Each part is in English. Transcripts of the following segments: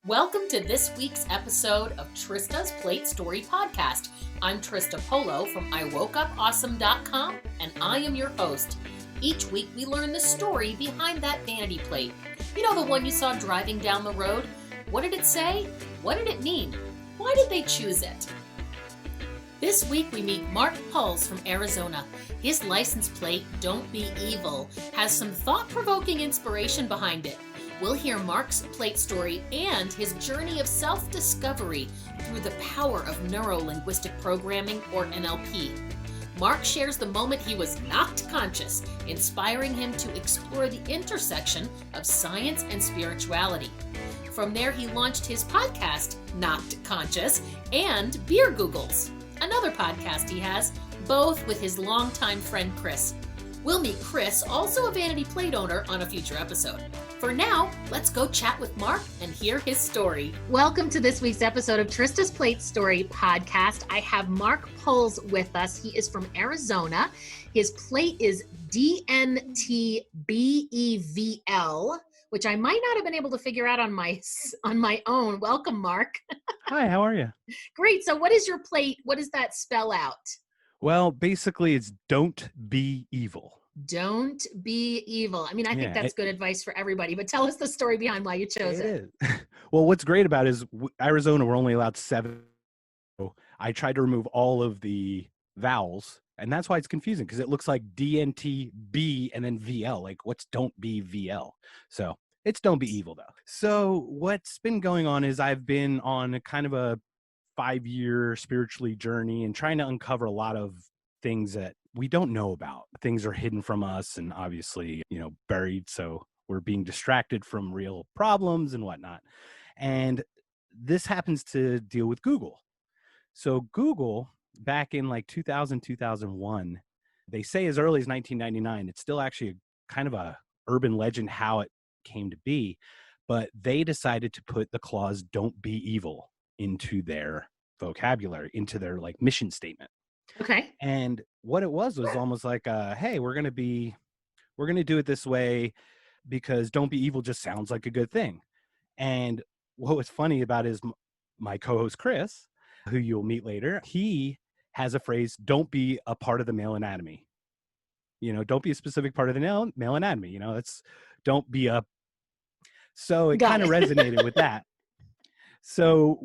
Welcome to this week's episode of Trista's Plate Story podcast. I'm Trista Polo from iwokeupawesome.com, and I am your host. Each week we learn the story behind that vanity plate. You know, the one you saw driving down the road? What did it say? What did it mean? Why did they choose it? This week we meet Mark Puls from Arizona. His license plate, Don't Be Evil, has some thought-provoking inspiration behind it. We'll hear Mark's plate story and his journey of self-discovery through the power of neuro-linguistic programming, or NLP. Mark shares the moment he was knocked conscious, inspiring him to explore the intersection of science and spirituality. From there, he launched his podcast, Knocked Conscious, and Beer Googles, another podcast he has, both with his longtime friend Chris. We'll meet Chris, also a vanity plate owner, on a future episode. For now, let's go chat with Mark and hear his story. Welcome to this week's episode of Trista's Plate Story podcast. I have Mark Puls with us. He is from Arizona. His plate is DNTBEVL, which I might not have been able to figure out on my own. Welcome, Mark. Hi, how are you? Great. So what is your plate? What does that spell out? Well, basically it's don't be evil. Don't be evil. I mean, I think that's good advice for everybody, but tell us the story behind why you chose it. Well, what's great about it is Arizona, we're only allowed 7. So I tried to remove all of the vowels, and that's why it's confusing, because it looks like DNTB and then VL. Like, what's don't be VL? So it's don't be evil, though. So what's been going on is I've been on a kind of a 5-year spiritually journey and trying to uncover a lot of things that we don't know about. Things are hidden from us and obviously, buried. So we're being distracted from real problems and whatnot. And this happens to deal with Google. So Google, back in like 2000, 2001, they say as early as 1999, it's still actually kind of a urban legend how it came to be, but they decided to put the clause "don't be evil" into their vocabulary, into their like mission statement. Okay. And what it was almost like, hey, we're going to do it this way because don't be evil just sounds like a good thing. And what was funny about it is my co-host Chris, who you'll meet later, he has a phrase, don't be a part of the male anatomy. Don't be a specific part of the male anatomy. Don't be a. So it kind of resonated with that. So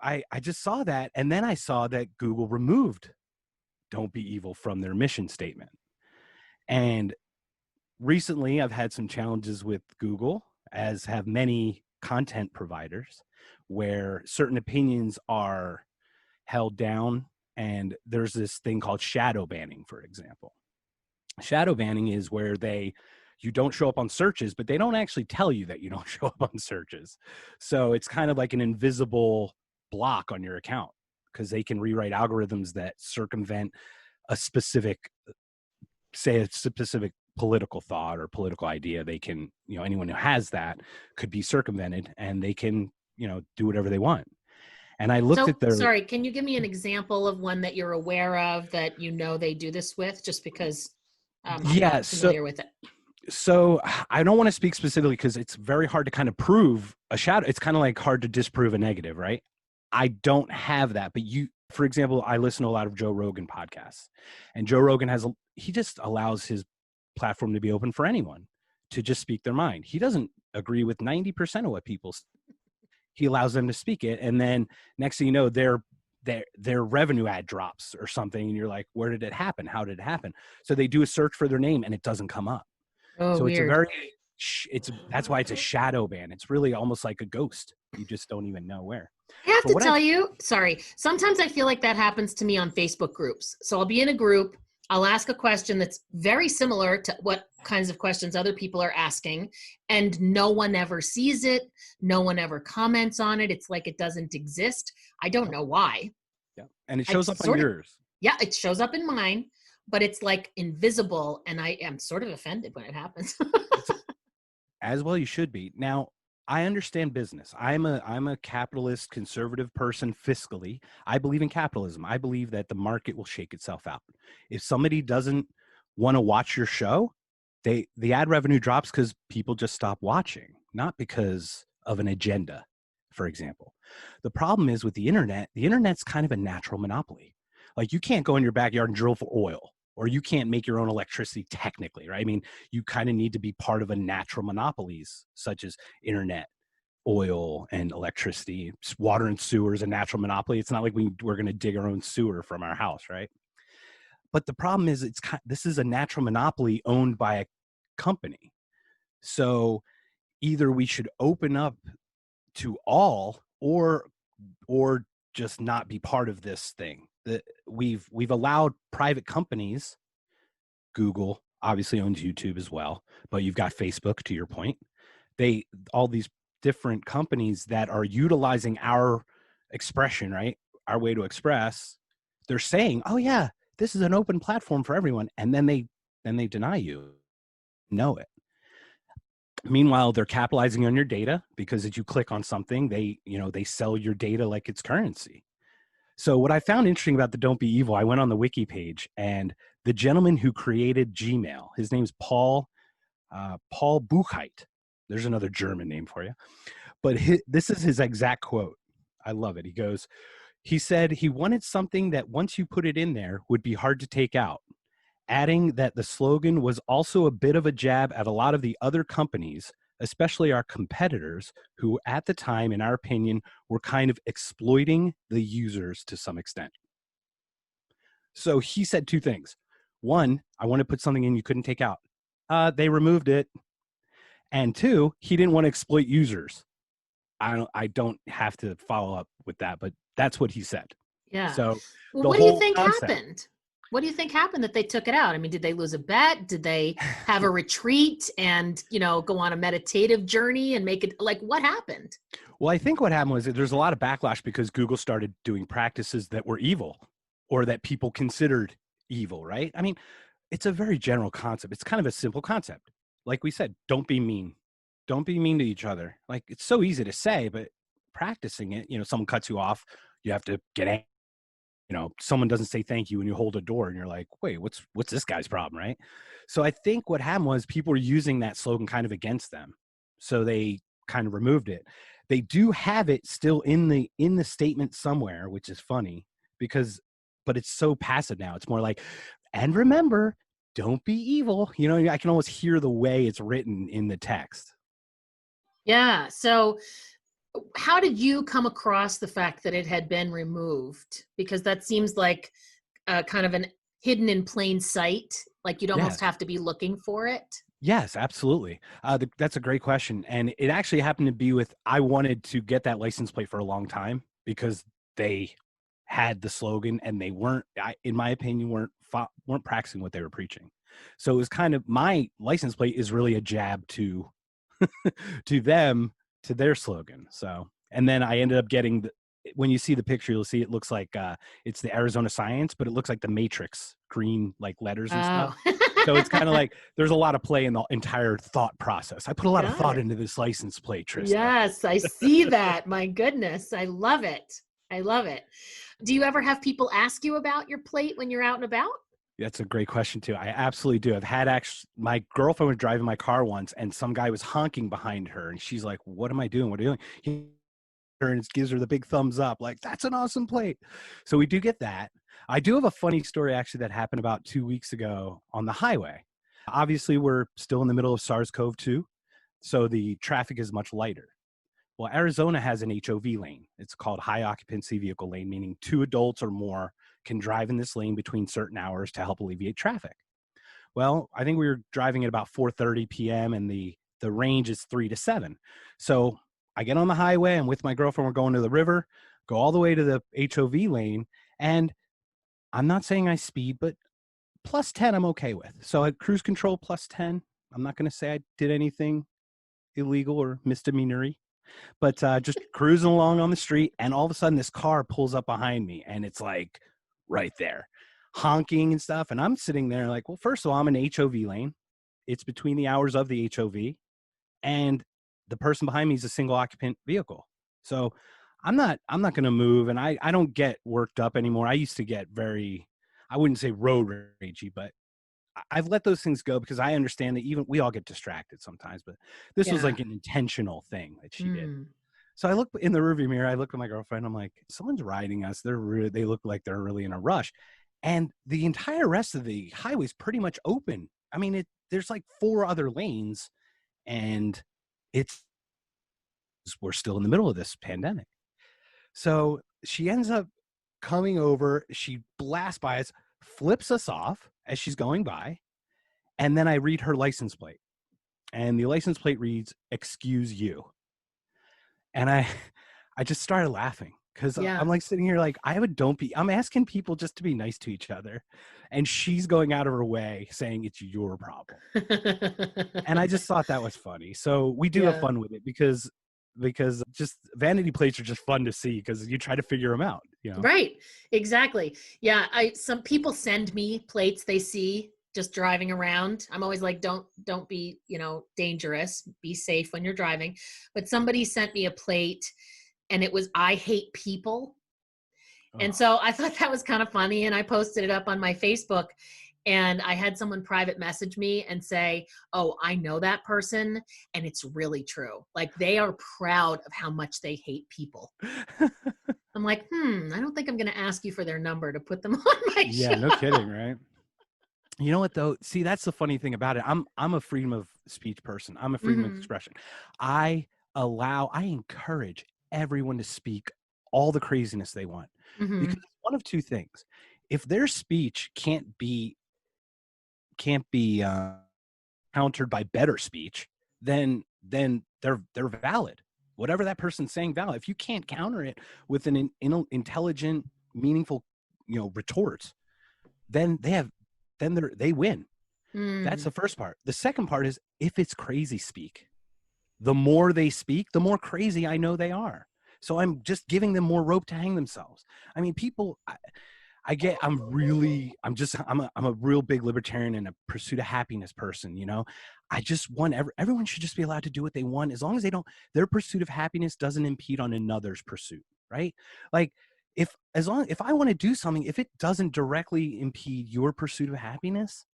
I just saw that, and then I saw that Google removed "don't be evil" from their mission statement. And recently I've had some challenges with Google, as have many content providers, where certain opinions are held down, and there's this thing called shadow banning, for example. Shadow banning is where you don't show up on searches, but they don't actually tell you that you don't show up on searches. So it's kind of like an invisible block on your account, because they can rewrite algorithms that circumvent a specific political thought or political idea. They can, anyone who has that could be circumvented, and they can, do whatever they want. And I looked at their. Sorry, can you give me an example of one that you're aware of that they do this with? Just because I'm not familiar with it. So I don't want to speak specifically because it's very hard to kind of prove a shadow. It's kind of like hard to disprove a negative, right? I don't have that. But for example, I listen to a lot of Joe Rogan podcasts, and Joe Rogan he just allows his platform to be open for anyone to just speak their mind. He doesn't agree with 90% of what people say. He allows them to speak it. And then next thing you know, their revenue ad drops or something. And you're like, where did it happen? How did it happen? So they do a search for their name and it doesn't come up. Oh, so weird. That's why it's a shadow ban. It's really almost like a ghost. You just don't even know where. I have to tell you, sometimes I feel like that happens to me on Facebook groups. So I'll be in a group, I'll ask a question that's very similar to what kinds of questions other people are asking, and no one ever sees it. No one ever comments on it. It's like it doesn't exist. I don't know why. Yeah. And it shows up on yours. Yeah, it shows up in mine, but it's like invisible, and I am sort of offended when it happens. As well, you should be. Now, I understand business. I'm a capitalist, conservative person fiscally. I believe in capitalism. I believe that the market will shake itself out. If somebody doesn't want to watch your show, the ad revenue drops because people just stop watching, not because of an agenda, for example. The problem is with the internet's kind of a natural monopoly. Like you can't go in your backyard and drill for oil, or you can't make your own electricity technically, right? I mean, you kind of need to be part of a natural monopolies such as internet, oil, and electricity. Water and sewer is a natural monopoly. It's not like we're going to dig our own sewer from our house, right? But the problem is this is a natural monopoly owned by a company. So either we should open up to all or just not be part of this thing. That we've allowed private companies. Google obviously owns YouTube as well, but you've got Facebook, to your point. All these different companies that are utilizing our expression, right? Our way to express. They're saying, "Oh yeah, this is an open platform for everyone," and then they deny you. Know it. Meanwhile, they're capitalizing on your data because if you click on something, they sell your data like it's currency. So what I found interesting about the Don't Be Evil, I went on the wiki page, and the gentleman who created Gmail, his name's Paul Buchheit. There's another German name for you. But this is his exact quote. I love it. He said he wanted something that once you put it in there would be hard to take out, adding that the slogan was also a bit of a jab at a lot of the other companies, especially our competitors, who at the time, in our opinion, were kind of exploiting the users to some extent. So he said two things. One, I want to put something in you couldn't take out. They removed it. And two, he didn't want to exploit users. I don't have to follow up with that, but that's what he said. Yeah. So well, the what do you whole think concept, happened? What do you think happened that they took it out? I mean, did they lose a bet? Did they have a retreat and, go on a meditative journey and make it like what happened? Well, I think what happened was that there's a lot of backlash because Google started doing practices that were evil or that people considered evil, right? I mean, it's a very general concept. It's kind of a simple concept. Like we said, don't be mean. Don't be mean to each other. Like it's so easy to say, but practicing it, someone cuts you off, you have to get angry. Someone doesn't say thank you when you hold a door and you're like, wait, what's this guy's problem, right? So I think what happened was people were using that slogan kind of against them. So they kind of removed it. They do have it still in the statement somewhere, which is funny but it's so passive now. It's more like, and remember, don't be evil. I can almost hear the way it's written in the text. Yeah. So how did you come across the fact that it had been removed? Because that seems like kind of an hidden in plain sight. Like you'd almost have to be looking for it. Yes, absolutely. That's a great question. And it actually happened to be I wanted to get that license plate for a long time because they had the slogan and they weren't, in my opinion, weren't practicing what they were preaching. So it was kind of, my license plate is really a jab to them, to their slogan. So, and then I ended up getting when you see the picture, you'll see it looks like it's the Arizona Science, but it looks like the Matrix, green like letters and stuff. So it's kind of like there's a lot of play in the entire thought process. I put a lot of thought into this license plate, Trista. Yes, I see that. My goodness, I love it. I love it. Do you ever have people ask you about your plate when you're out and about? That's a great question too. I absolutely do. I've had my girlfriend was driving my car once and some guy was honking behind her and she's like, what am I doing? What are you doing? And gives her the big thumbs up, like, that's an awesome plate. So we do get that. I do have a funny story actually that happened about 2 weeks ago on the highway. Obviously, we're still in the middle of SARS-CoV-2, so the traffic is much lighter. Well, Arizona has an HOV lane. It's called high occupancy vehicle lane, meaning 2 adults or more can drive in this lane between certain hours to help alleviate traffic. Well, I think we were driving at about 4:30 p.m. and the range is 3 to 7. So I get on the highway. I'm with my girlfriend. We're going to the river, go all the way to the HOV lane. And I'm not saying I speed, but plus 10 I'm okay with. So at cruise control plus 10. I'm not going to say I did anything illegal or misdemeanor-y, but just cruising along on the street. And all of a sudden this car pulls up behind me and it's like right there, honking and stuff. And I'm sitting there like, well, first of all, I'm in HOV lane. It's between the hours of the HOV. And the person behind me is a single occupant vehicle. So I'm not going to move. And I don't get worked up anymore. I used to get I wouldn't say road ragey, but I've let those things go because I understand that even we all get distracted sometimes, but this was Yeah. like an intentional thing that she did. Mm. So I look in the rearview mirror, I look at my girlfriend, I'm like, someone's riding us. They look like they're really in a rush. And the entire rest of the highway's pretty much open. I mean, there's like 4 other lanes, and we're still in the middle of this pandemic. So she ends up coming over, she blasts by us, flips us off as she's going by, and then I read her license plate. And the license plate reads, "Excuse you." And I just started laughing because Yeah. I'm like sitting here like, I'm asking people just to be nice to each other. And she's going out of her way saying it's your problem. And I just thought that was funny. So we do have Yeah. fun with it because just vanity plates are just fun to see because you try to figure them out, you know? Right. Exactly. Yeah. Some people send me plates they see just driving around. I'm always like, don't be, dangerous. Be safe when you're driving. But somebody sent me a plate and it was, "I hate people." And Oh. so I thought that was kind of funny. And I posted it up on my Facebook, and I had someone private message me and say, "Oh, I know that person. And it's really true. Like, they are proud of how much they hate people." I'm like, I don't think I'm going to ask you for their number to put them on my Yeah, show. no kidding, right? You know what though? See, that's the funny thing about it. I'm a freedom of speech person. I'm a freedom of Hmm. expression. I I encourage everyone to speak all the craziness they want because Hmm. it's one of 2 things. If their speech can't be countered by better speech, then they're valid. Whatever that person's saying, valid. If you can't counter it with an intelligent, meaningful, retort, then they win. That's Mm. the first part. The second part is if it's crazy speak. The more they speak, the more crazy I know they are. So I'm just giving them more rope to hang themselves. I mean, people, I'm a real big libertarian and a pursuit of happiness person, you know? I just want everyone should just be allowed to do what they want as long as their pursuit of happiness doesn't impede on another's pursuit, right? Like if I want to do something, if it doesn't directly impede your pursuit of happiness,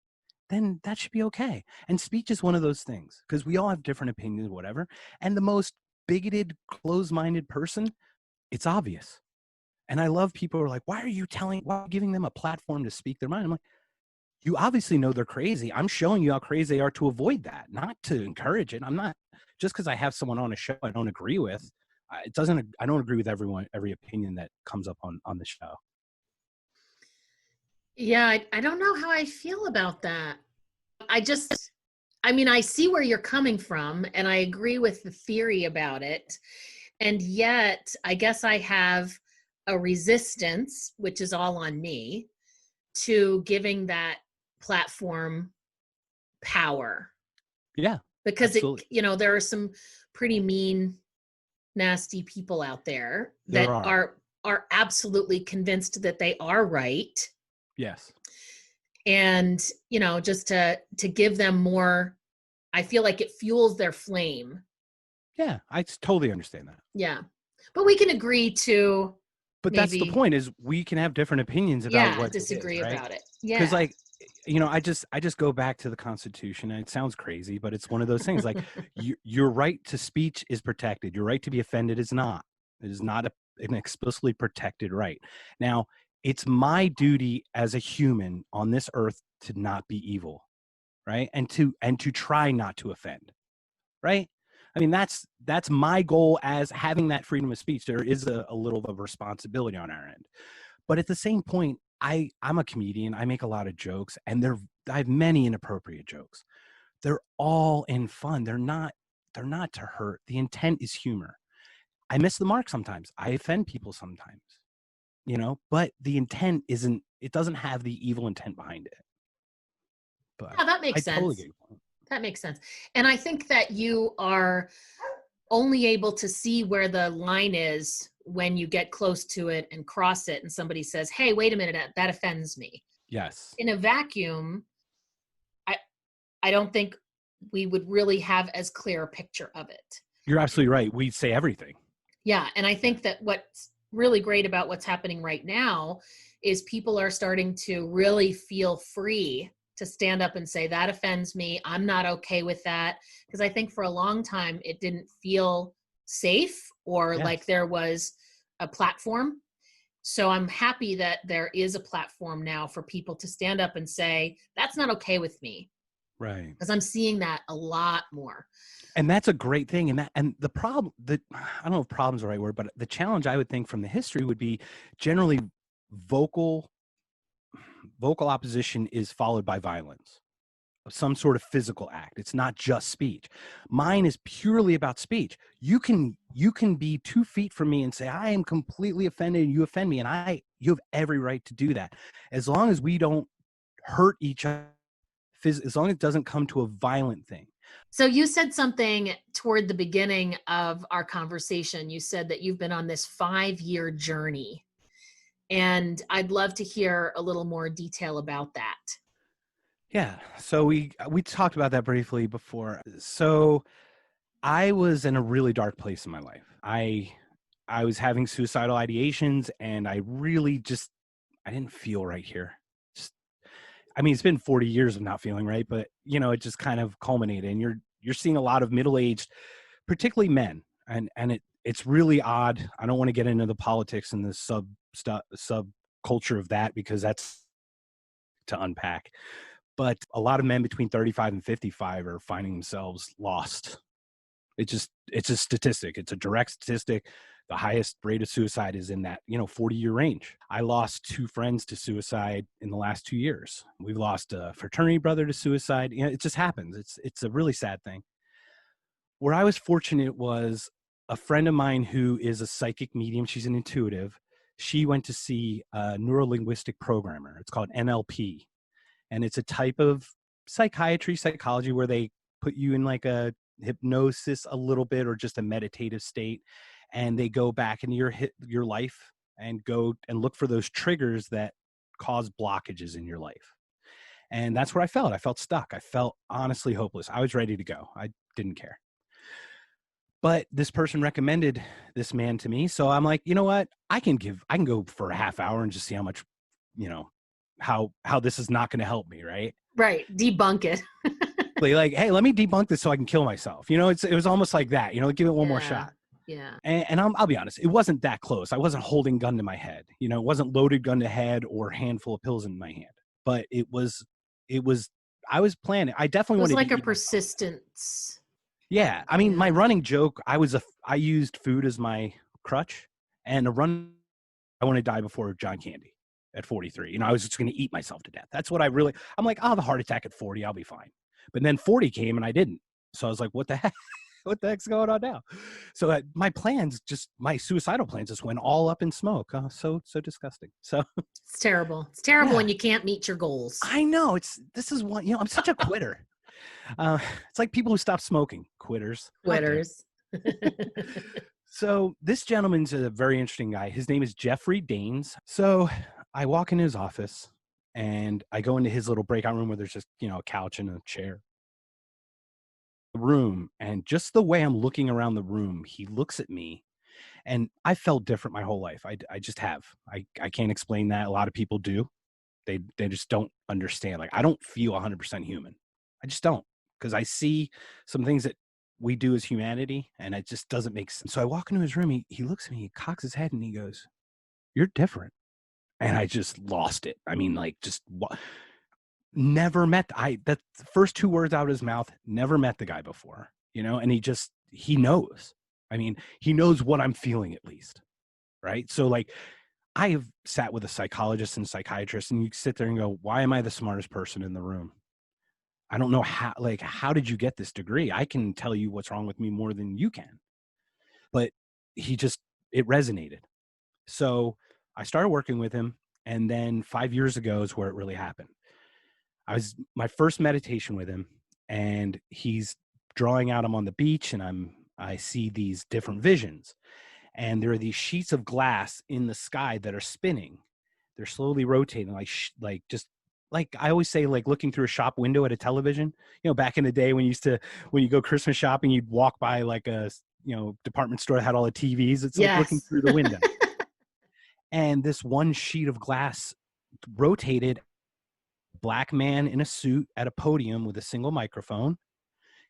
then that should be okay. And speech is one of those things because we all have different opinions, whatever. And the most bigoted, closed-minded person, it's obvious. And I love people who are like, why are you giving them a platform to speak their mind? I'm like, you obviously know they're crazy. I'm showing you how crazy they are to avoid that, not to encourage it. I'm not, just because I have someone on a show I don't agree with, I don't agree with every opinion that comes up on the show. Yeah. I don't know how I feel about that. I see where you're coming from, and I agree with the theory about it. And yet, I guess I have a resistance, which is all on me, to giving that platform power. Yeah, Because absolutely. there are some pretty mean, nasty people out there There that are. are absolutely convinced that they are right. Yes. And, just to give them more, I feel like it fuels their flame. Yeah, I totally understand that. Yeah. But we can agree to But that's the maybe, point is we can have different opinions about yeah, what it is, disagree right? about it. Because Yeah. like, I just go back to the Constitution, and it sounds crazy, but it's one of those things like your right to speech is protected. Your right to be offended is not. It is not an explicitly protected right. Now, it's my duty as a human on this earth to not be evil, right? And to try not to offend, right? I mean, that's my goal as having that freedom of speech. There is a little of a responsibility on our end. But at the same point, I'm a comedian. I make a lot of jokes, and I have many inappropriate jokes. They're all in fun. They're not to hurt. The intent is humor. I miss the mark sometimes. I offend people sometimes, but the intent isn't, it doesn't have the evil intent behind it. But Yeah, that I makes totally sense. get your point. That makes sense. And I think that you are only able to see where the line is when you get close to it and cross it, and somebody says, "Hey, wait a minute, that offends me." Yes. In a vacuum, I I don't think we would really have as clear a picture of it. You're absolutely right. We say everything. Yeah, and I Yeah. think that what's really great about what's happening right now is people are starting to really feel free to stand up and say, that offends me. I'm not okay with that. Because I think for a long time, it didn't feel safe or like Yes. there was a platform. So I'm happy that there is a platform now for people to stand up and say, that's not okay with me. Right. Because I'm seeing that a lot more. And that's a great thing. And the problem that, I don't know if problem's the right word, but the challenge I would think from the history would be generally vocal opposition is followed by violence, some sort of physical act. It's not just speech. Mine is purely about speech. You can be 2 feet from me and say, I am completely offended and you offend me. And you have every right to do that. As long as we don't hurt each other, as long as it doesn't come to a violent thing. So you said something toward the beginning of our conversation. You said that you've been on this 5-year journey. And I'd love to hear a little more detail about that. Yeah. So we talked about that briefly before. So I was in a really dark place in my life. I was having suicidal ideations and I really I didn't feel right here. I mean, it's been 40 years of not feeling right, but it just kind of culminated, and you're seeing a lot of middle-aged, particularly men. And it's really odd. I don't want to get into the politics and the sub culture of that because that's to unpack. But a lot of men between 35 and 55 are finding themselves lost. It's a statistic. It's a direct statistic. The highest rate of suicide is in that 40-year range. I lost 2 friends to suicide in the last 2 years. We've lost a fraternity brother to suicide. It just happens. It's a really sad thing. Where I was fortunate was a friend of mine who is a psychic medium. She's an intuitive. She went to see a neurolinguistic programmer. It's called NLP. And it's a type of psychology where they put you in like a hypnosis a little bit or just a meditative state. And they go back into your life and go and look for those triggers that cause blockages in your life. And that's where I felt. I felt stuck. I felt honestly hopeless. I was ready to go. I didn't care. But this person recommended this man to me. So I'm like, you know what? I can go for a half hour and just see how much, how this is not going to help me. Right. Right. Debunk it. Like, hey, let me debunk this so I can kill myself. It was almost like that, give it one more shot. Yeah. And I'll be honest, it wasn't that close. I wasn't holding gun to my head. It wasn't loaded gun to head or handful of pills in my hand. But it was, I was planning. I definitely It was wanted like to a persistence. Yeah. I mean, my running joke, I used food as my crutch, and I want to die before John Candy at 43. I was just going to eat myself to death. That's what I'm like, I'll have a heart attack at 40. I'll be fine. But then 40 came and I didn't. So I was like, what the heck? What the heck's going on now? So my suicidal plans just went all up in smoke. So disgusting. So it's terrible. It's terrible when you can't meet your goals. I know I'm such a quitter. It's like people who stop smoking, quitters. So this gentleman's a very interesting guy. His name is Jeffrey Daines. So I walk into his office and I go into his little breakout room where there's just, a couch and a chair. Room, and just the way I'm looking around the room, he looks at me, and I felt different my whole life. I just have. I can't explain that. A lot of people do. They just don't understand. Like, I don't feel 100% human. I just don't, because I see some things that we do as humanity, and it just doesn't make sense. So I walk into his room. He looks at me, he cocks his head, and he goes, "You're different." And I just lost it. I mean, like, just never met. That's the first 2 words out of his mouth. Never met the guy before, and he knows. I mean, he knows what I'm feeling at least. Right. So like, I have sat with a psychologist and psychiatrist, and you sit there and go, why am I the smartest person in the room? I don't know how did you get this degree? I can tell you what's wrong with me more than you can. But it resonated. So I started working with him, and then 5 years ago is where it really happened. My first meditation with him, and he's drawing out. I'm on the beach, and I see these different visions, and there are these sheets of glass in the sky that are spinning. They're slowly rotating, like just like I always say, like looking through a shop window at a television. Back in the day when you go Christmas shopping, you'd walk by like a department store that had all the TVs. It's like looking through the window. And this one sheet of glass rotated. black man in a suit at a podium with a single microphone.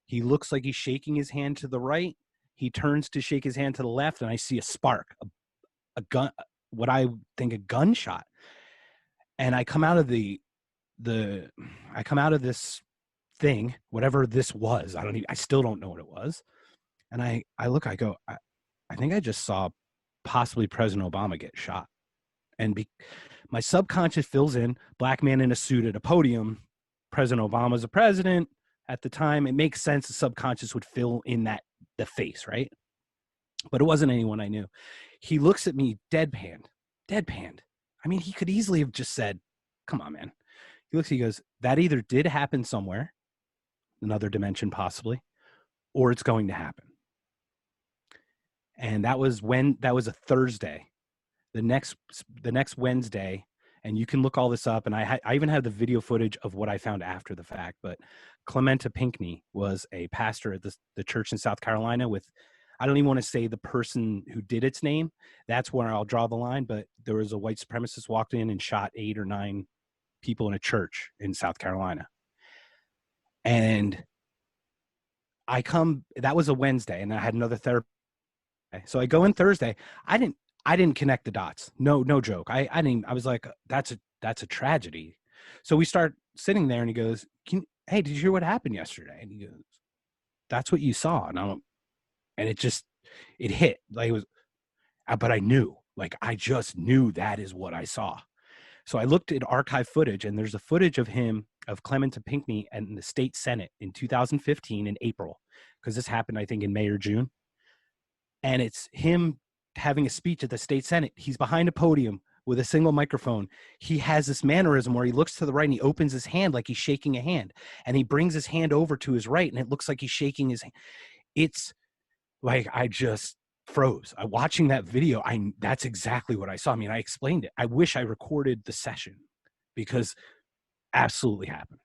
He looks like he's shaking his hand to the right. He turns to shake his hand to the left, and I see a spark, a gun, what I think a gunshot. And I come out of I come out of this thing, whatever this was. I still don't know what it was. And I look, I go, I think I just saw possibly President Obama get shot. And my subconscious fills in black man in a suit at a podium. President Obama's a president at the time. It makes sense. The subconscious would fill in the face, right? But it wasn't anyone I knew. He looks at me deadpanned. I mean, he could easily have just said, come on, man. He goes, that either did happen somewhere, another dimension possibly, or it's going to happen. And that was a Thursday. The next Wednesday, and you can look all this up, and I even have the video footage of what I found after the fact, but Clementa Pinckney was a pastor at the church in South Carolina with, I don't even want to say the person who did its name. That's where I'll draw the line, but there was a white supremacist walked in and shot 8 or 9 people in a church in South Carolina. And that was a Wednesday, and I had another therapy. So I go in Thursday. I didn't connect the dots. No joke. I was like, that's a tragedy. So we start sitting there, and he goes, hey, did you hear what happened yesterday? And he goes, that's what you saw. And it hit, like it was, but I knew, like, I just knew that is what I saw. So I looked at archive footage, and there's a footage of Clementa Pinckney in the state Senate in 2015 in April, because this happened, I think, in May or June. And it's him having a speech at the state Senate. He's behind a podium with a single microphone. He has this mannerism where he looks to the right and he opens his hand like he's shaking a hand. And he brings his hand over to his right, and it looks like he's shaking his hand. It's like, I just froze. Watching that video, that's exactly what I saw. I mean, I explained it. I wish I recorded the session, because absolutely happened.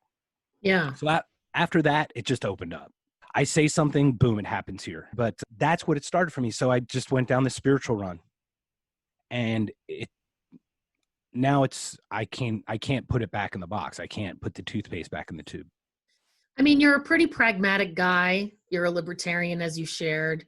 Yeah. So after that, it just opened up. I say something, boom, it happens here. But that's what it started for me. So I just went down the spiritual run, and I can't put it back in the box. I can't put the toothpaste back in the tube. I mean, you're a pretty pragmatic guy. You're a libertarian, as you shared.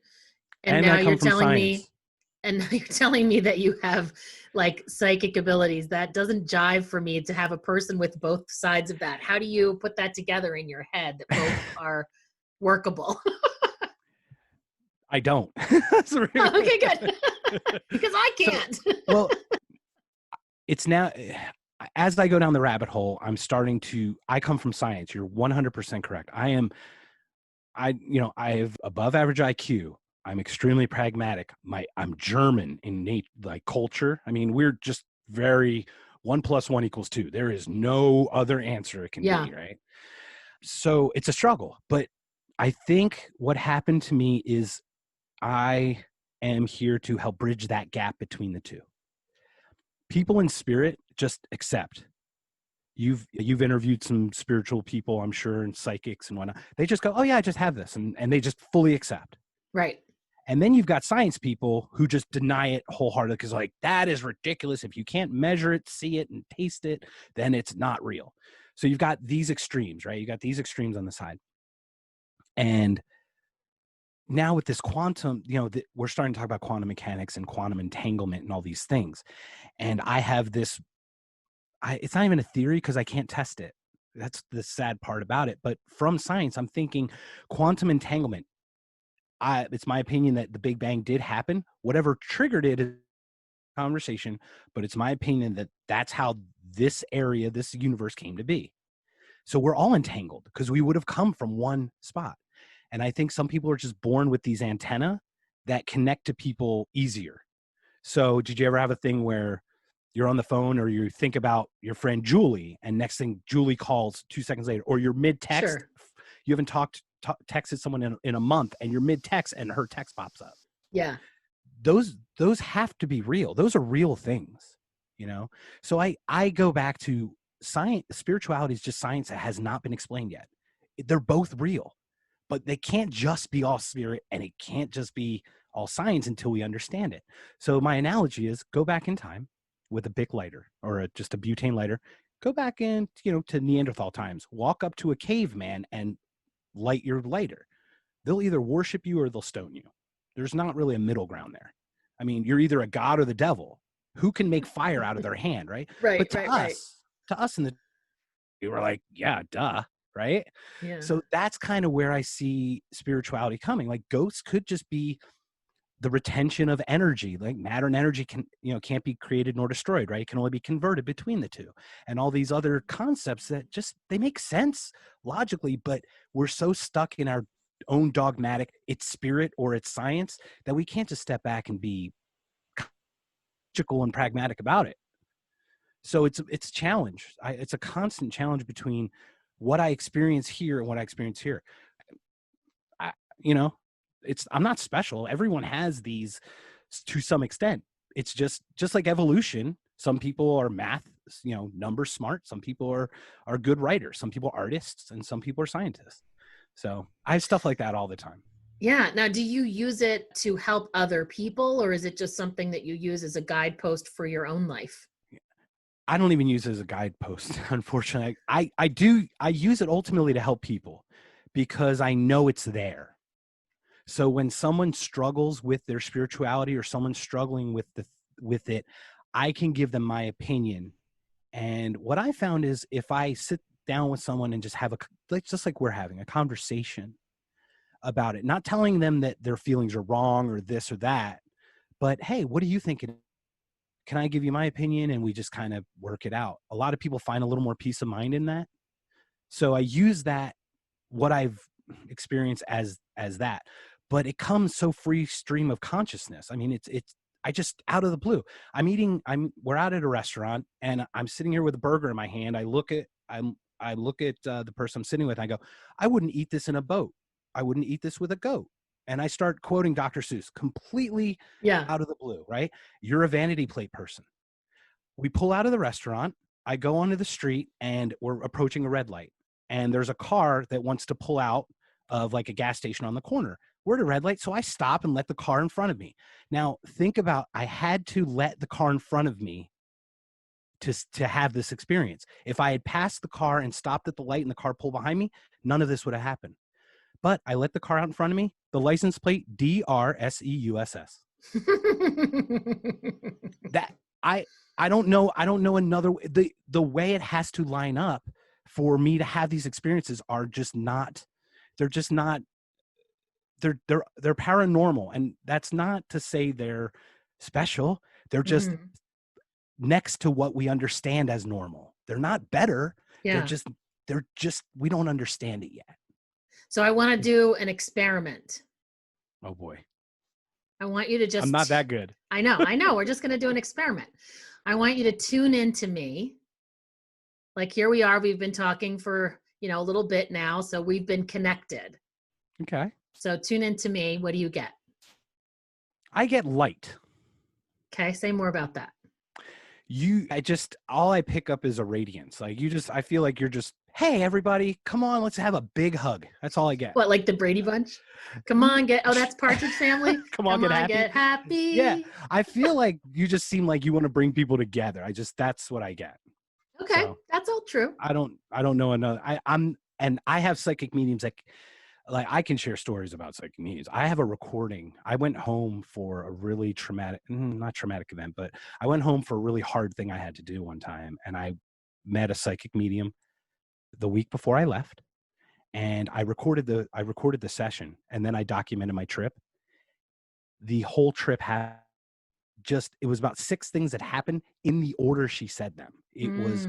And now you're telling me that you have like psychic abilities. That doesn't jive for me to have a person with both sides of that. How do you put that together in your head that both are workable? I don't. Okay, good. Because I can't. Well, it's now, as I go down the rabbit hole, I come from science. You're 100% correct. I have above average IQ. I'm extremely pragmatic. I'm German in like culture. I mean, we're just very 1 + 1 = 2. There is no other answer it can be, right? So it's a struggle, but I think what happened to me is I am here to help bridge that gap between the two. People in spirit just accept. You've interviewed some spiritual people, I'm sure, and psychics and whatnot. They just go, oh yeah, I just have this. And they just fully accept. Right. And then you've got science people who just deny it wholeheartedly, because like, that is ridiculous. If you can't measure it, see it, and taste it, then it's not real. So you've got these extremes, right? You got these extremes on the side. And now with this quantum, we're starting to talk about quantum mechanics and quantum entanglement and all these things. And I have this, it's not even a theory because I can't test it. That's the sad part about it. But from science, I'm thinking quantum entanglement. It's my opinion that the Big Bang did happen. Whatever triggered it is a conversation, but it's my opinion that that's how this universe came to be. So we're all entangled because we would have come from one spot. And I think some people are just born with these antennae that connect to people easier. So did you ever have a thing where you're on the phone or you think about your friend Julie, and next thing Julie calls 2 seconds later, or you're mid-text, Sure. You haven't texted someone in a month, and you're mid-text and her text pops up. Yeah. Those have to be real. Those are real things, So I go back to science. Spirituality is just science that has not been explained yet. They're both real, but they can't just be all spirit, and it can't just be all science until we understand it. So my analogy is go back in time with a Bic lighter or just a butane lighter, Go back in, to Neanderthal times. Walk up to a caveman and light your lighter. They'll either worship you or they'll stone you. There's not really a middle ground there. I mean, you're either a god or the devil. Who can make fire out of their hand, right? Right, But right. to us in the, we were like, yeah, duh, right? Yeah. So that's kind of where I see spirituality coming. Like ghosts could just be the retention of energy. Like matter and energy can't be created nor destroyed, right? It can only be converted between the two. And all these other concepts that just, they make sense logically, but we're so stuck in our own dogmatic, it's spirit or it's science, that we can't just step back and be logical and pragmatic about it. So it's a challenge. It's a constant challenge between what I experience here and what I experience here. I'm not special. Everyone has these to some extent. It's just like evolution. Some people are math, number smart. Some people are good writers. Some people are artists, and some people are scientists. So I have stuff like that all the time. Yeah. Now, do you use it to help other people, or is it just something that you use as a guidepost for your own life? I don't even use it as a guidepost, unfortunately. I use it ultimately to help people because I know it's there. So when someone struggles with their spirituality or someone's struggling with it, I can give them my opinion. And what I found is if I sit down with someone and just have just like we're having a conversation about it, not telling them that their feelings are wrong or this or that, but hey, what do you think? Can I give you my opinion? And we just kind of work it out. A lot of people find a little more peace of mind in that. So I use that, what I've experienced as that, but it comes so free stream of consciousness. I mean, I just out of the blue, we're out at a restaurant and I'm sitting here with a burger in my hand. I look at the person I'm sitting with. I go, I wouldn't eat this in a boat. I wouldn't eat this with a goat. And I start quoting Dr. Seuss completely out of the blue, right? You're a vanity plate person. We pull out of the restaurant. I go onto the street and we're approaching a red light. And there's a car that wants to pull out of like a gas station on the corner. We're at a red light, so I stop and let the car in front of me. Now, think about, I had to let the car in front of me to have this experience. If I had passed the car and stopped at the light and the car pulled behind me, none of this would have happened. But I let the car out in front of me, the license plate, DRSEUSS. That I don't know another way. The way it has to line up for me to have these experiences are just not, they're paranormal. And that's not to say they're special. They're just next to what we understand as normal. They're not better. Yeah. They're just, we don't understand it yet. So I want to do an experiment. Oh boy. I want you to just, I'm not that good. I know. We're just going to do an experiment. I want you to tune into me. Like here we are. We've been talking for, a little bit now. So we've been connected. Okay. So tune into me. What do you get? I get light. Okay. Say more about that. All I pick up is a radiance. Like I feel like you're just, hey, everybody, come on, let's have a big hug. That's all I get. What, like the Brady Bunch? Come on, that's Partridge Family. Come on, get happy. Yeah. I feel like you just seem like you want to bring people together. That's what I get. Okay. So, that's all true. I don't know another. I have psychic mediums like I can share stories about psychic mediums. I have a recording. I went home for a really not traumatic event, but I went home for a really hard thing I had to do one time. And I met a psychic medium the week before I left, and I recorded the session, and then I documented my trip. The whole trip it was about 6 things that happened in the order she said them. It was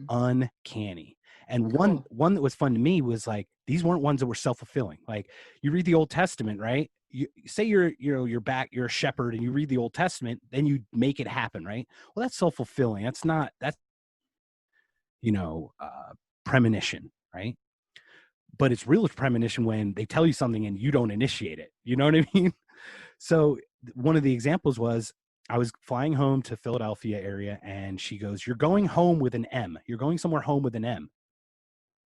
uncanny. And cool. one that was fun to me was like, these weren't ones that were self-fulfilling. Like you read the Old Testament, right? You say you're a shepherd and you read the Old Testament, then you make it happen, right? Well, that's self-fulfilling. That's premonition, right? But it's real premonition when they tell you something and you don't initiate it. You know what I mean? So one of the examples was, I was flying home to Philadelphia area, and she goes, "You're going home with an M. You're going somewhere home with an M."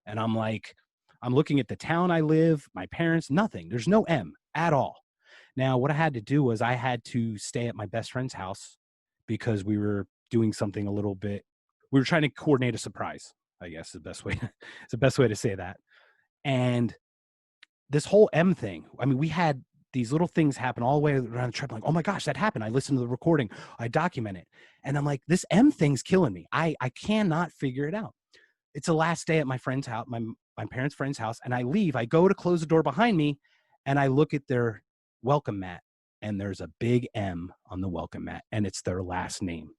And I'm like, I'm looking at the town I live, my parents, nothing. There's no M at all. Now, what I had to do was I had to stay at my best friend's house because we were doing something a little bit we were trying to coordinate a surprise, I guess is the best way. It's the best way to say that. And this whole M thing, I mean, we had these little things happen all the way around the trip. I'm like, oh my gosh, that happened. I listened to the recording. I document it. And I'm like, this M thing's killing me. I cannot figure it out. It's the last day at my friend's house, my parents' friend's house. And I leave. I go to close the door behind me and I look at their welcome mat and there's a big M on the welcome mat and it's their last name.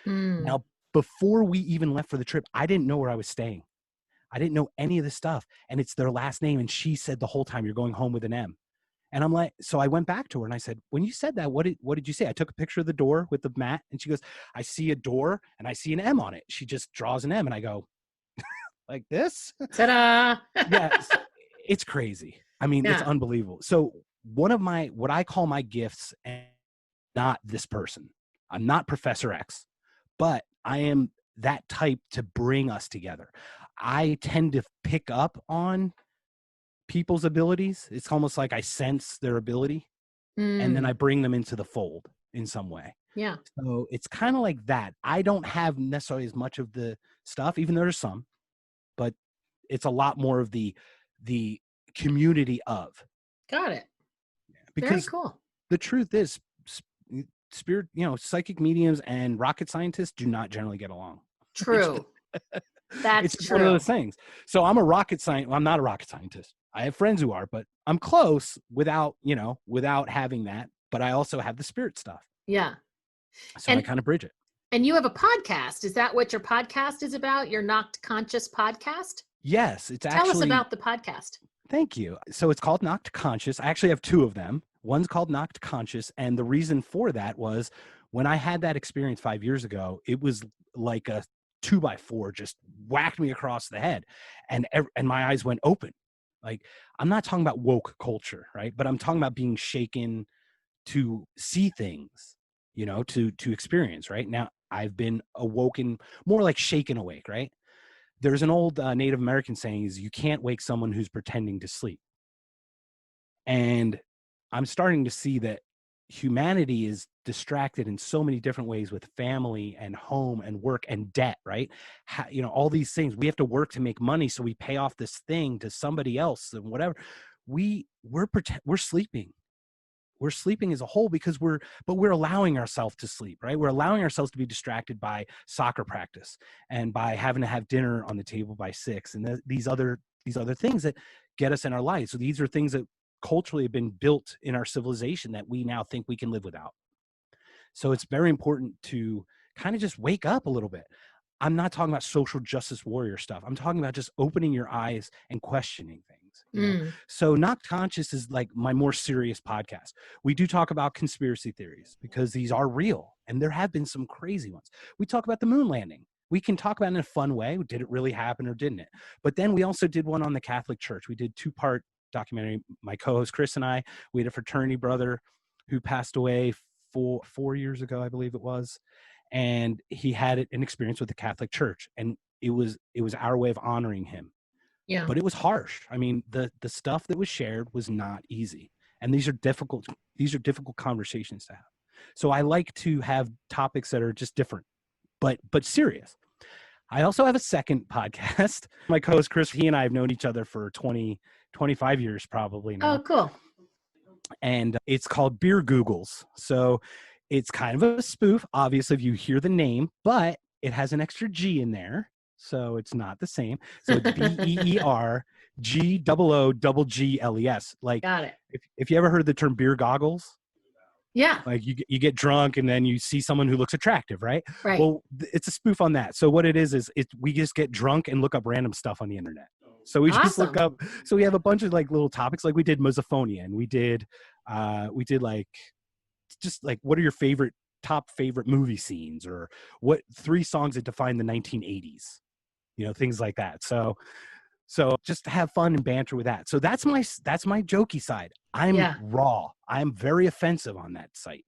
Now, before we even left for the trip, I didn't know where I was staying. I didn't know any of this stuff. And it's their last name. And she said the whole time, you're going home with an M. And I'm like, so I went back to her and I said, when you said that, what did you say? I took a picture of the door with the mat and she goes, I see a door and I see an M on it. She just draws an M and I go, like this? Ta-da! Yes. It's crazy. I mean, it's unbelievable. So one of what I call my gifts, and not this person, I'm not Professor X, but I am that type to bring us together. I tend to pick up on people's abilities. It's almost like I sense their ability and then I bring them into the fold in some way. Yeah. So it's kind of like that. I don't have necessarily as much of the stuff, even though there's some, but it's a lot more of the community of. Got it. Because very cool. The truth is, spirit, psychic mediums and rocket scientists do not generally get along. True. That's it's true. One of those things. So I'm a rocket scientist. Well, I'm not a rocket scientist. I have friends who are, but I'm close without having that. But I also have the spirit stuff. Yeah. So I kind of bridge it. And you have a podcast. Is that what your podcast is about? Your Knocked Conscious podcast? Yes. Tell us about the podcast. Thank you. So it's called Knocked Conscious. I actually have two of them. One's called Knocked Conscious. And the reason for that was when I had that experience 5 years ago, it was like a 2x4 just whacked me across the head and my eyes went open. Like, I'm not talking about woke culture, right? But I'm talking about being shaken to see things, to experience, right? Now I've been awoken, more like shaken awake, right? There's an old Native American saying is you can't wake someone who's pretending to sleep. And I'm starting to see that humanity is distracted in so many different ways with family and home and work and debt, right? All these things. We have to work to make money, so we pay off this thing to somebody else and whatever. We're sleeping. We're sleeping as a whole because we're allowing ourselves to sleep, right? We're allowing ourselves to be distracted by soccer practice and by having to have dinner on the table by 6 and these other things that get us in our lives. So these are things that culturally have been built in our civilization that we now think we can live without. So it's very important to kind of just wake up a little bit. I'm not talking about social justice warrior stuff. I'm talking about just opening your eyes and questioning things. So Knocked Conscious is like my more serious podcast. We do talk about conspiracy theories because these are real and there have been some crazy ones. We talk about the moon landing. We can talk about it in a fun way. Did it really happen or didn't it? But then we also did one on the Catholic Church. We did 2-part documentary. My co-host Chris and I, we had a fraternity brother who passed away 4 years ago, I believe it was. And he had an experience with the Catholic Church, and it was our way of honoring him. Yeah. But it was harsh. I mean, the stuff that was shared was not easy. And these are difficult conversations to have. So I like to have topics that are just different, but serious. I also have a second podcast. My co-host Chris, he and I have known each other for 25 years probably now. Oh, cool. And it's called Beer Googles. So it's kind of a spoof, obviously, if you hear the name, but it has an extra G in there. So it's not the same. So it's BEERGOOGLES. Like, got it. If you ever heard the term beer goggles, yeah, like you get drunk and then you see someone who looks attractive, right? Right. Well, it's a spoof on that. So what it is we just get drunk and look up random stuff on the internet. So we just look up. So we have a bunch of like little topics. Like we did misophonia, and we did like just like what are your top favorite movie scenes, or what 3 songs that define the 1980s, things like that. So just have fun and banter with that. So that's my jokey side. I'm raw. I'm very offensive on that site,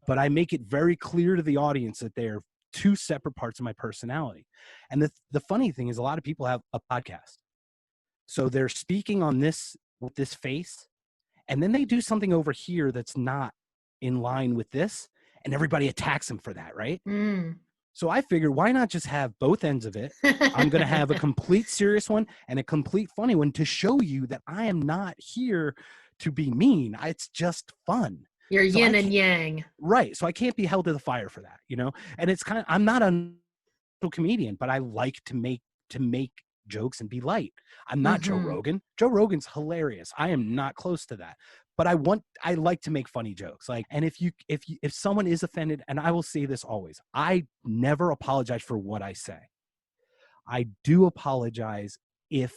but I make it very clear to the audience that they're 2 separate parts of my personality. And the funny thing is a lot of people have a podcast. So they're speaking on this with this face, and then they do something over here that's not in line with this, and everybody attacks them for that, right? So I figured, why not just have both ends of it? I'm going to have a complete serious one and a complete funny one to show you that I am not here to be mean. It's just fun. You're So yin and yang. Right. So I can't be held to the fire for that, you know? And it's kind of, I'm not a comedian, but I like to make jokes and be light. I'm not Joe Rogan. Joe Rogan's hilarious. I am not close to that. But I like to make funny jokes. Like, and if someone is offended, and I will say this always, I never apologize for what I say. I do apologize if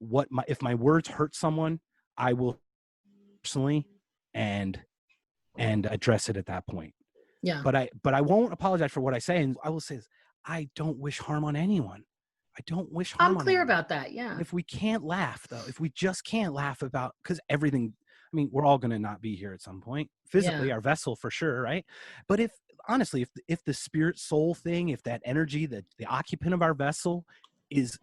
my words hurt someone, I will personally and address it at that point. Yeah. But I won't apologize for what I say. And I will say this, I don't wish harm on anyone. I don't wish harm on anyone. I'm clear about that. Yeah. If we can't laugh, though, if we just can't laugh about, because everything, I mean, we're all going to not be here at some point physically, our vessel for sure. Right. But honestly, if the spirit soul thing, if that energy, the occupant of our vessel is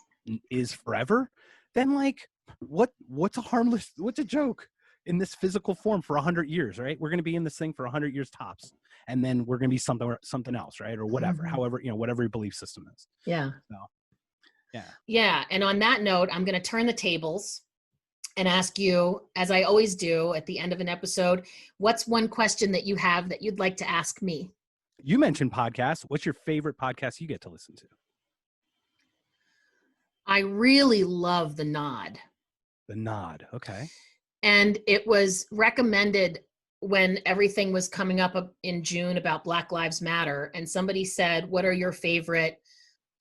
forever, then like what's a joke in this physical form for 100 years, right? We're going to be in this thing for 100 years tops. And then we're going to be something else, right? Or whatever, however, whatever your belief system is. Yeah. So, yeah. Yeah. And on that note, I'm going to turn the tables and ask you, as I always do at the end of an episode, what's one question that you have that you'd like to ask me? You mentioned podcasts. What's your favorite podcast you get to listen to? I really love The Nod. The Nod. Okay. And it was recommended when everything was coming up in June about Black Lives Matter. And somebody said, what are your favorite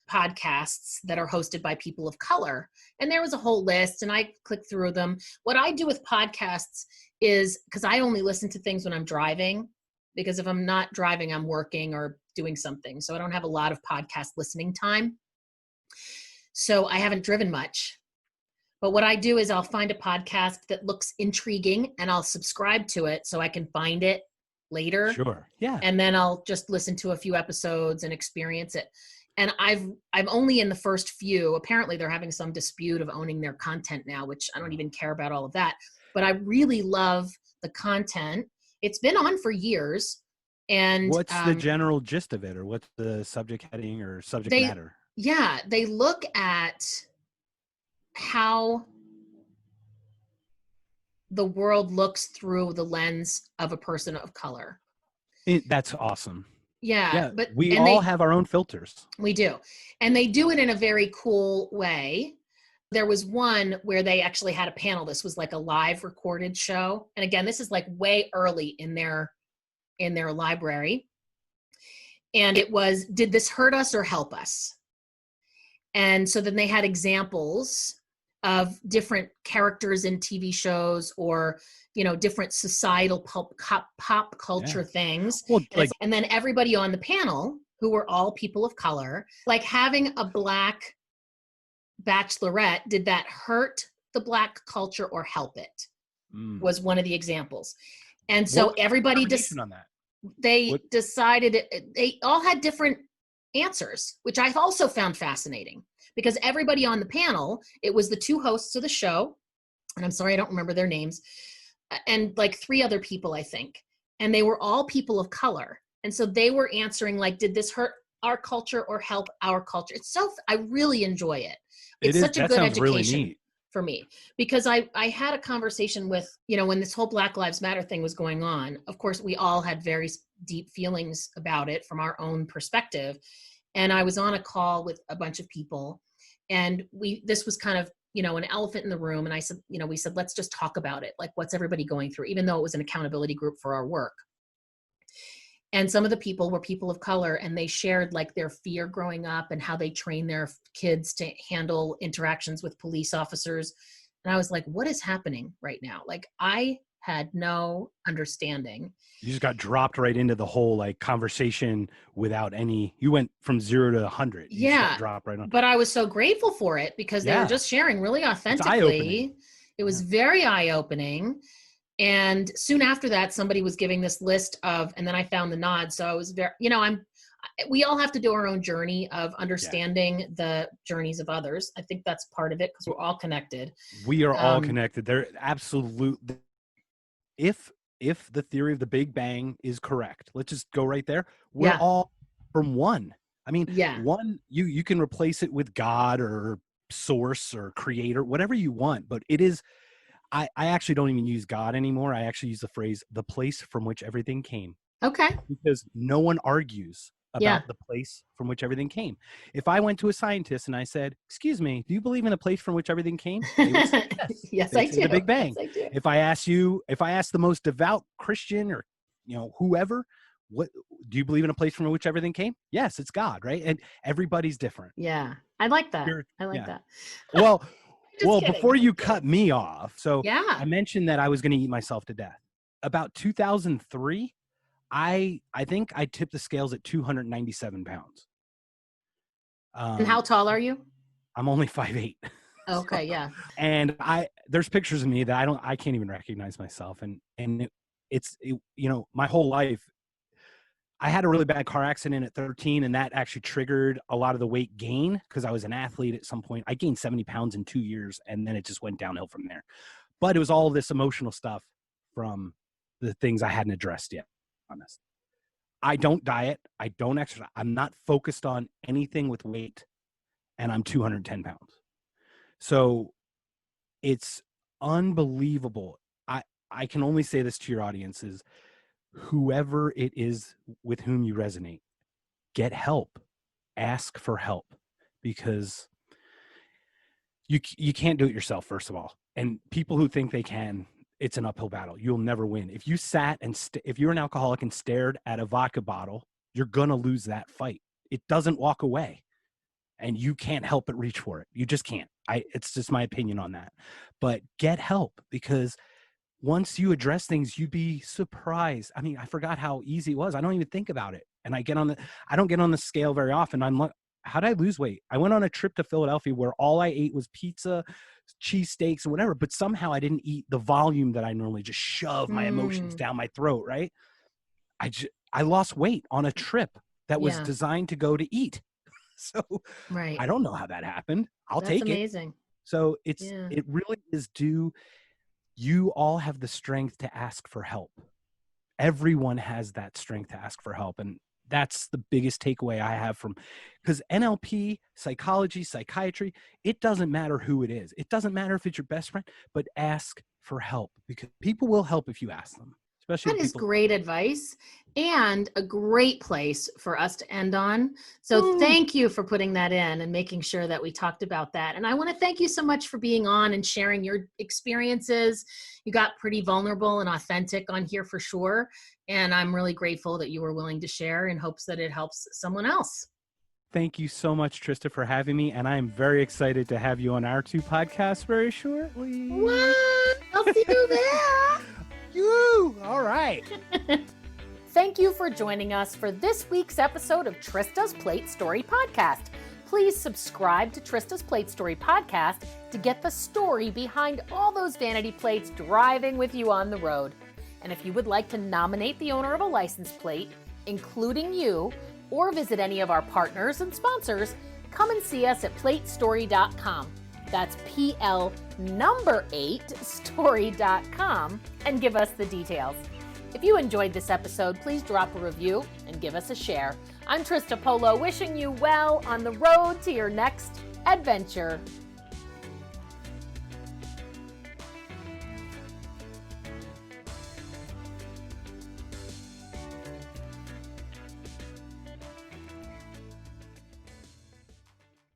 podcasts that are hosted by people of color? And there was a whole list, and I clicked through them. What I do with podcasts is, because I only listen to things when I'm driving, because if I'm not driving, I'm working or doing something. So I don't have a lot of podcast listening time. So I haven't driven much. But what I do is I'll find a podcast that looks intriguing and I'll subscribe to it so I can find it later. Sure. Yeah. And then I'll just listen to a few episodes and experience it. And I'm only in the first few. Apparently they're having some dispute of owning their content now, which I don't even care about all of that. But I really love the content. It's been on for years. And what's the general gist of it, or what's the subject heading or subject matter? Yeah, they look at how the world looks through the lens of a person of color. That's awesome. Yeah, but we all have our own filters. We do. And they do it in a very cool way. There was one where they actually had a panel. This was like a live recorded show. And again, this is like way early in their library. And it was, did this hurt us or help us? And so then they had examples of different characters in TV shows, or, different societal pop culture things. Well, and then everybody on the panel, who were all people of color, like having a Black bachelorette, did that hurt the Black culture or help it? Was one of the examples. And so everybody decided they all had different answers, which I've also found fascinating, because everybody on the panel, it was the two hosts of the show, and I'm sorry, I don't remember their names, and like three other people, I think. And they were all people of color. And so they were answering like, did this hurt our culture or help our culture? I really enjoy it. It's such a good education for me, because I had a conversation with, when this whole Black Lives Matter thing was going on, of course, we all had very deep feelings about it from our own perspective. And I was on a call with a bunch of people, and this was kind of, an elephant in the room. And I said, we said, let's just talk about it. Like, what's everybody going through, even though it was an accountability group for our work. And some of the people were people of color, and they shared like their fear growing up and how they train their kids to handle interactions with police officers. And I was like, what is happening right now? Like, I had no understanding. You just got dropped right into the whole like conversation without you went from 0 to 100. You just got dropped right on. But I was so grateful for it, because they were just sharing really authentically. It was very eye-opening. And soon after that, somebody was giving this list of, and then I found The Nod. So I was very, we all have to do our own journey of understanding the journeys of others. I think that's part of it, because we're all connected. We are all connected. They're absolutely, if the theory of the Big Bang is correct, let's just go right there. We're all from one. I mean, Yeah. one, you can replace it with God or source or creator, whatever you want, but it is, I actually don't even use God anymore. I actually use the phrase, the place from which everything came, Okay. because no one argues Yeah. about the place from which everything came. If I went to a scientist and I said, excuse me, do you believe in a place from which everything came? They would say yes. Yes, They'd I say do. the Big Bang. Yes, I do. If I ask the most devout Christian or, whoever, what do you believe in a place from which everything came? Yes, it's God, right? And everybody's different. Yeah. I like that. I like Yeah. that. Well, Just kidding. before you cut me off, so Yeah. I mentioned that I was going to eat myself to death. About 2003, I think I tipped the scales at 297 pounds. And how tall are you? I'm only 5'8". Okay, yeah. And there's pictures of me that I can't even recognize myself. And it's my whole life, I had a really bad car accident at 13, and that actually triggered a lot of the weight gain because I was an athlete at some point. I gained 70 pounds in 2 years, and then it just went downhill from there. But it was all this emotional stuff from the things I hadn't addressed yet, honest. I don't diet. I don't exercise. I'm not focused on anything with weight, and I'm 210 pounds. So it's unbelievable. I can only say this to your audiences: whoever it is with whom you resonate, get help, ask for help, because you can't do it yourself, first of all. And people who think they can, it's an uphill battle. You'll never win. If you sat and if you're an alcoholic and stared at a vodka bottle, you're going to lose that fight. It doesn't walk away, and you can't help but reach for it. You just can't. It's just my opinion on that. But get help, because once you address things, you'd be surprised. I mean, I forgot how easy it was. I don't even think about it. And I don't get on the scale very often. I'm like, how did I lose weight? I went on a trip to Philadelphia where all I ate was pizza, cheesesteaks, and whatever. But somehow I didn't eat the volume that I normally just shove my emotions down my throat, right? I lost weight on a trip that was designed to go to eat. So right. I don't know how that happened. That's take amazing. it. So it really is due. You all have the strength to ask for help. Everyone has that strength to ask for help. And that's the biggest takeaway I have because NLP, psychology, psychiatry, it doesn't matter who it is. It doesn't matter if it's your best friend, but ask for help, because people will help if you ask them. Especially that is great advice and a great place for us to end on. So thank you for putting that in and making sure that we talked about that. And I want to thank you so much for being on and sharing your experiences. You got pretty vulnerable and authentic on here for sure. And I'm really grateful that you were willing to share in hopes that it helps someone else. Thank you so much, Trista, for having me. And I'm very excited to have you on our 2 podcasts very shortly. What? I'll see you there. You! All right. Thank you for joining us for this week's episode of Trista's Plate Story Podcast. Please subscribe to Trista's Plate Story Podcast to get the story behind all those vanity plates driving with you on the road. And if you would like to nominate the owner of a license plate, including you, or visit any of our partners and sponsors, come and see us at PL8STORY.com. That's PL8STORY.com, and give us the details. If you enjoyed this episode, please drop a review and give us a share. I'm Trista Polo, wishing you well on the road to your next adventure.